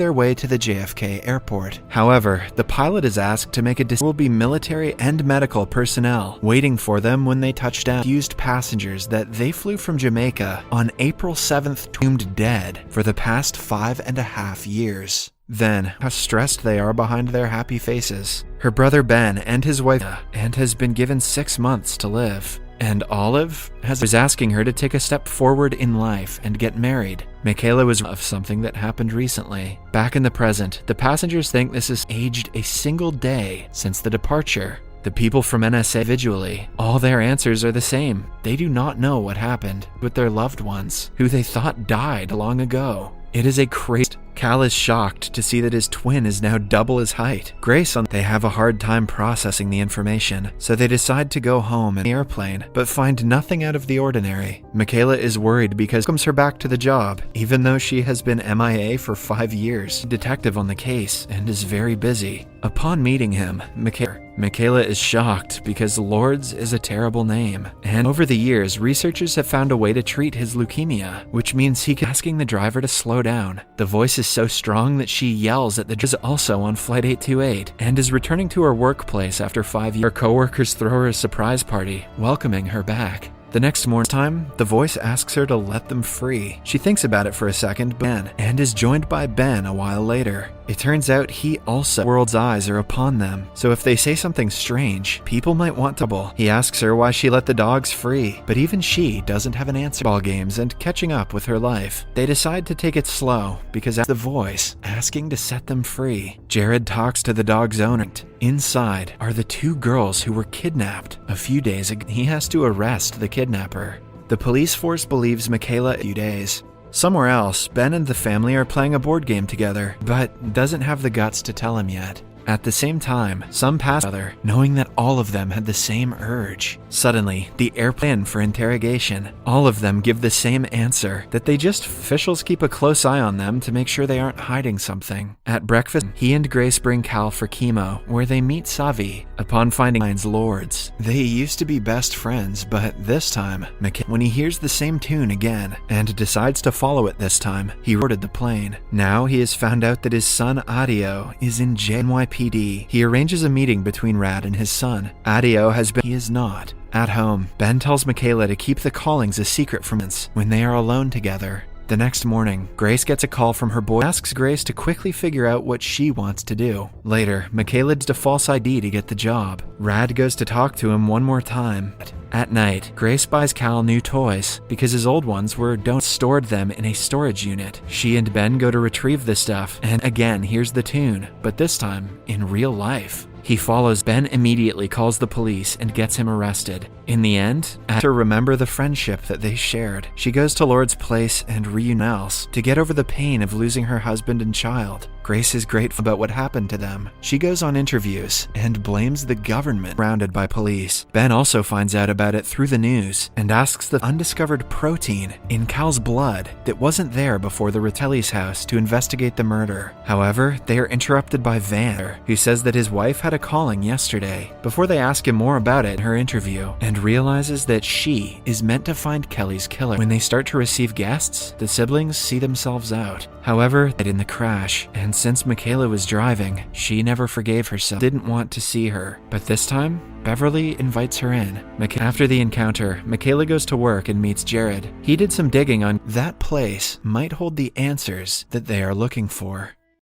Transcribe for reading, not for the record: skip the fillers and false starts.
their way to the JFK airport. However, the pilot is asked to make a decision. Will be military and medical personnel waiting for them when they touch down. Accused passengers that they flew from Jamaica on April 7th, doomed dead for the past 5.5 years. Then, how stressed they are behind their happy faces. Her brother Ben and his wife and has been given 6 months to live. And Olive was asking her to take a step forward in life and get married. Michaela was of something that happened recently. Back in the present, the passengers think this has aged a single day since the departure. The people from NSA individually, all their answers are the same. They do not know what happened with their loved ones, who they thought died long ago. It is a crazy. Cal is shocked to see that his twin is now double his height. Grace they have a hard time processing the information, so they decide to go home in the airplane, but find nothing out of the ordinary. Michaela is worried because comes her back to the job, even though she has been MIA for 5 years. Detective on the case and is very busy. Upon meeting him, Michaela is shocked because Lords is a terrible name, and over the years, researchers have found a way to treat his leukemia, which means he can asking the driver to slow down. The voice is so strong that she yells at the driver, also on Flight 828, and is returning to her workplace after 5 years. Her coworkers throw her a surprise party, welcoming her back. The next morning, the voice asks her to let them free. She thinks about it for a second, and is joined by Ben a while later. It turns out he also world's eyes are upon them, so if they say something strange, people might want to. He asks her why she let the dogs free, but even she doesn't have an answer. Ball games and catching up with her life. They decide to take it slow because the voice asking to set them free. Jared talks to the dog's owner. Inside are the 2 girls who were kidnapped a few days ago. He has to arrest the kidnapper. The police force believes Michaela a few days. Somewhere else, Ben and the family are playing a board game together, but doesn't have the guts to tell him yet. At the same time, some pass other, knowing that all of them had the same urge. Suddenly, the airplane for interrogation. All of them give the same answer, that officials keep a close eye on them to make sure they aren't hiding something. At breakfast, he and Grace bring Cal for chemo, where they meet Savi. Upon finding Lords, they used to be best friends, but this time, when he hears the same tune again, and decides to follow it this time, he boarded the plane. Now he has found out that his son Adio is in NYPD. He arranges a meeting between Rad and his son. Adio he is not. At home, Ben tells Michaela to keep the callings a secret from us when they are alone together. The next morning, Grace gets a call from her boy, asks Grace to quickly figure out what she wants to do. Later, Michaela does a false ID to get the job. Rad goes to talk to him one more time. At night, Grace buys Cal new toys because his old ones stored them in a storage unit. She and Ben go to retrieve the stuff and again hears the tune, but this time in real life. He follows Ben, immediately calls the police and gets him arrested. In the end, after remember the friendship that they shared, she goes to Lord's place and reunites to get over the pain of losing her husband and child. Grace is grateful about what happened to them. She goes on interviews and blames the government, surrounded by police. Ben also finds out about it through the news and asks the undiscovered protein in Cal's blood that wasn't there before the Ratelli's house to investigate the murder. However, they are interrupted by Van, who says that his wife had a calling yesterday, before they ask him more about it in her interview, and realizes that she is meant to find Kelly's killer. When they start to receive guests, the siblings see themselves out. However, in the crash, and since Michaela was driving, she never forgave herself, didn't want to see her. But this time, Beverly invites her in. After the encounter, Michaela goes to work and meets Jared. He did some digging on that place might hold the answers that they are looking for.